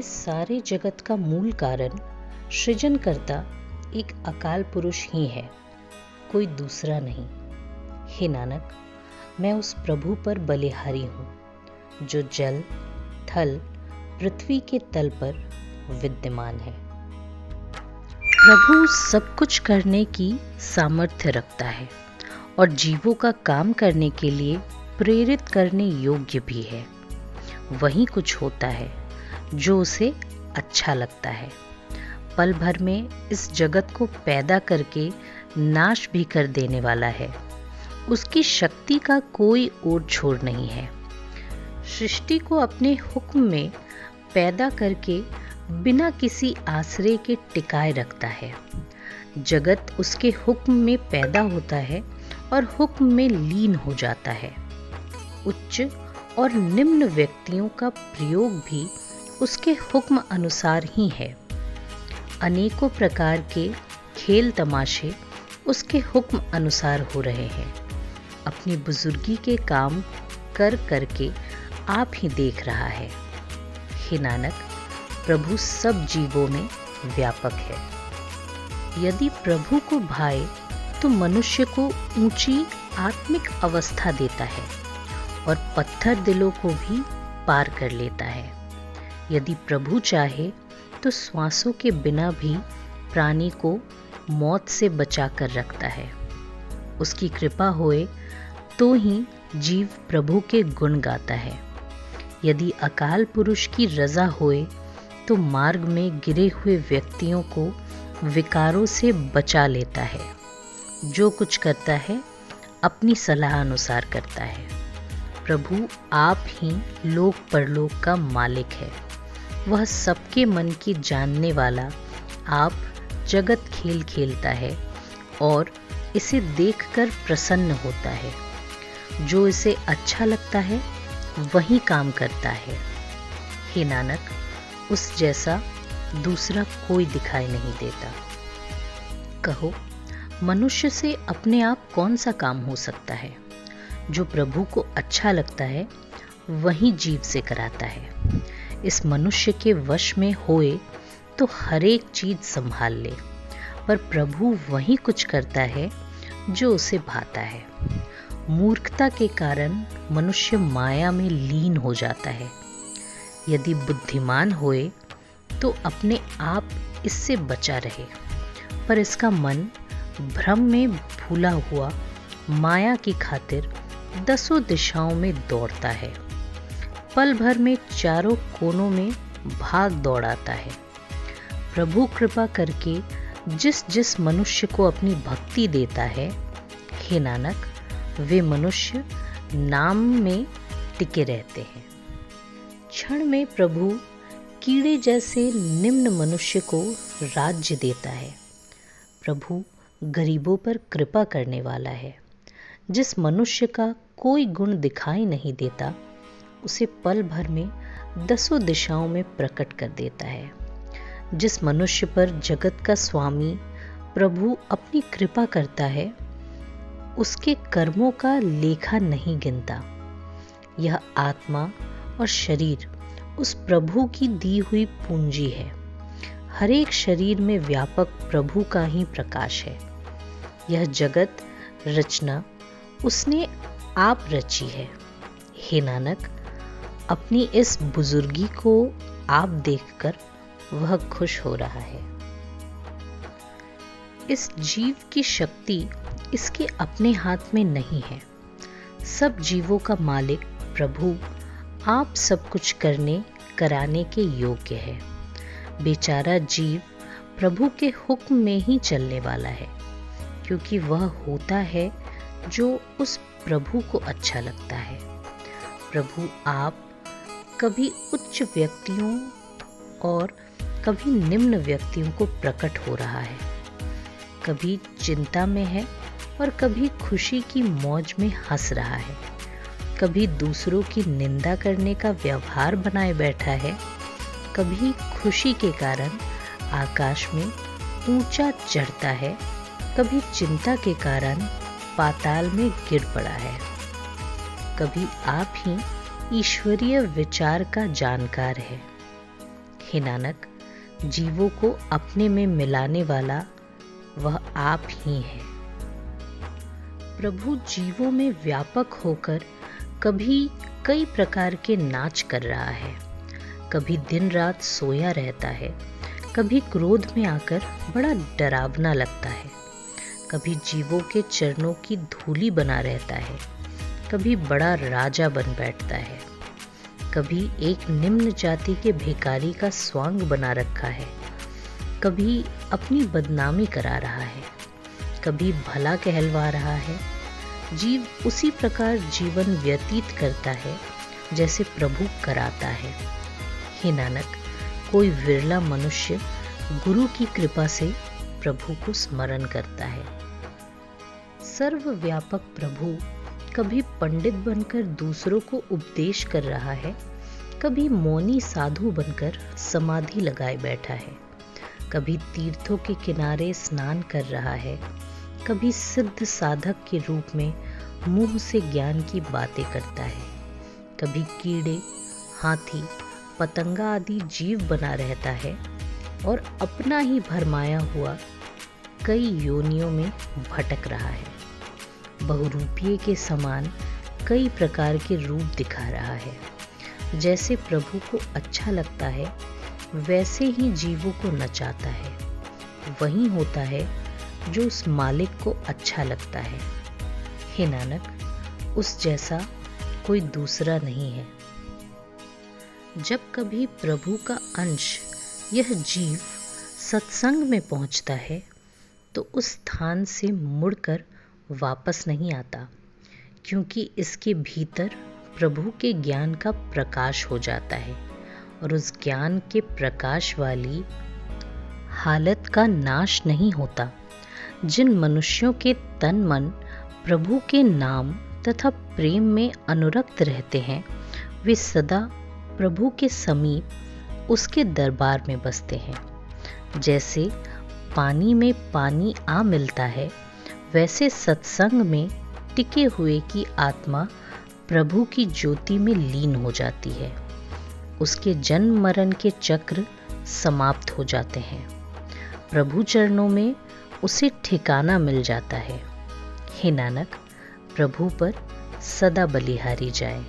इस सारे जगत का मूल कारण सृजनकर्ता एक अकाल पुरुष ही है, कोई दूसरा नहीं। हे नानक, मैं उस प्रभु पर बलिहारी हूँ जो जल, थल, पृथ्वी के तल पर विद्यमान है। प्रभु सब कुछ करने की सामर्थ्य रखता है और जीवों का काम करने के लिए प्रेरित करने योग्य भी है। वही कुछ होता है जो उसे अच्छा लगता है। पल भर में इस जगत को पैदा करके नाश भी कर देने वाला है। उसकी शक्ति का कोई ओर छोर नहीं है। सृष्टि को अपने हुक्म में पैदा करके बिना किसी आश्रय के टिकाए रखता है। जगत उसके हुक्म में पैदा होता है और हुक्म में लीन हो जाता है। उच्च और निम्न व्यक्तियों का प्रयोग भी उसके हुक्म अनुसार ही है। अनेकों प्रकार के खेल तमाशे उसके हुक्म अनुसार हो रहे हैं। अपनी बुजुर्गी के काम कर करके आप ही देख रहा है। हे नानक, प्रभु सब जीवों में व्यापक है। यदि प्रभु को भाए तो मनुष्य को ऊंची आत्मिक अवस्था देता है और पत्थर दिलों को भी पार कर लेता है। यदि प्रभु चाहे तो श्वासों के बिना भी प्राणी को मौत से बचा कर रखता है। उसकी कृपा होए तो ही जीव प्रभु के गुण गाता है। यदि अकाल पुरुष की रजा होए तो मार्ग में गिरे हुए व्यक्तियों को विकारों से बचा लेता है। जो कुछ करता है अपनी सलाह अनुसार करता है। प्रभु आप ही लोक परलोक का मालिक है। वह सबके मन की जानने वाला आप जगत खेल खेलता है और इसे देखकर प्रसन्न होता है। जो इसे अच्छा लगता है वही काम करता है। हे नानक, उस जैसा दूसरा कोई दिखाई नहीं देता। कहो, मनुष्य से अपने आप कौन सा काम हो सकता है? जो प्रभु को अच्छा लगता है वही जीव से कराता है। इस मनुष्य के वश में होए तो हर एक चीज संभाल ले, पर प्रभु वही कुछ करता है जो उसे भाता है। मूर्खता के कारण मनुष्य माया में लीन हो जाता है। यदि बुद्धिमान होए तो अपने आप इससे बचा रहे, पर इसका मन भ्रम में भूला हुआ माया की खातिर दसों दिशाओं में दौड़ता है। पल भर में चारों कोनों में भाग दौड़ाता है। प्रभु कृपा करके जिस जिस मनुष्य को अपनी भक्ति देता है, हे नानक, वे मनुष्य नाम में टिके रहते हैं। क्षण में प्रभु कीड़े जैसे निम्न मनुष्य को राज्य देता है। प्रभु गरीबों पर कृपा करने वाला है। जिस मनुष्य का कोई गुण दिखाई नहीं देता, उसे पल भर में दसों दिशाओं में प्रकट कर देता है। जिस मनुष्य पर जगत का स्वामी प्रभु अपनी कृपा करता है, उसके कर्मों का लेखा नहीं गिनता। यह आत्मा और शरीर उस प्रभु की दी हुई पूंजी है। हर एक शरीर में व्यापक प्रभु का ही प्रकाश है। यह जगत रचना उसने आप रची है। हे नानक, अपनी इस बुजुर्गी को आप देखकर वह खुश हो रहा है। इस जीव की शक्ति इसके अपने हाथ में नहीं है। सब जीवों का मालिक प्रभु आप सब कुछ करने कराने के योग्य है। बेचारा जीव प्रभु के हुक्म में ही चलने वाला है, क्योंकि वह होता है जो उस प्रभु को अच्छा लगता है। प्रभु आप कभी उच्च व्यक्तियों और कभी निम्न व्यक्तियों को प्रकट हो रहा है। कभी चिंता में है और कभी खुशी की मौज में हंस रहा है। कभी दूसरों की निंदा करने का व्यवहार बनाए बैठा है। कभी खुशी के कारण आकाश में ऊंचा चढ़ता है। कभी चिंता के कारण पाताल में गिर पड़ा है। कभी आप ही ईश्वरीय विचार का जानकार है। हे नानक, जीवों को अपने में मिलाने वाला वह आप ही है। प्रभु जीवों में व्यापक होकर कभी कई प्रकार के नाच कर रहा है, कभी दिन रात सोया रहता है, कभी क्रोध में आकर बड़ा डरावना लगता है, कभी जीवों के चरणों की धूली बना रहता है, कभी बड़ा राजा बन बैठता है, कभी एक निम्न जाति के भिखारी का स्वांग बना रखा है, कभी अपनी बदनामी करा रहा है, कभी भला कहलवा रहा है। जीव उसी प्रकार जीवन व्यतीत करता है जैसे प्रभु कराता है। हे नानक, कोई विरला मनुष्य गुरु की कृपा से प्रभु को स्मरण करता है। सर्वव्यापक प्रभु कभी पंडित बनकर दूसरों को उपदेश कर रहा है, कभी मौनी साधु बनकर समाधि लगाए बैठा है, कभी तीर्थों के किनारे स्नान कर रहा है, कभी सिद्ध साधक के रूप में मुंह से ज्ञान की बातें करता है, कभी कीड़े, हाथी, पतंगा आदि जीव बना रहता है और अपना ही भरमाया हुआ कई योनियों में भटक रहा है। बहुरूपिये के समान कई प्रकार के रूप दिखा रहा है। जैसे प्रभु को अच्छा लगता है वैसे ही जीवों को नचाता है। वही होता है जो उस मालिक को अच्छा लगता है। हे नानक, उस जैसा कोई दूसरा नहीं है। जब कभी प्रभु का अंश यह जीव सत्संग में पहुंचता है तो उस स्थान से मुड़कर वापस नहीं आता, क्योंकि इसके भीतर प्रभु के ज्ञान का प्रकाश हो जाता है और उस ज्ञान के प्रकाश वाली हालत का नाश नहीं होता। जिन मनुष्यों के तन मन प्रभु के नाम तथा प्रेम में अनुरक्त रहते हैं, वे सदा प्रभु के समीप उसके दरबार में बसते हैं। जैसे पानी में पानी आ मिलता है, वैसे सत्संग में टिके हुए की आत्मा प्रभु की ज्योति में लीन हो जाती है। उसके जन्म मरण के चक्र समाप्त हो जाते हैं। प्रभु चरणों में उसे ठिकाना मिल जाता है। हे नानक, प्रभु पर सदा बलिहारी जाए।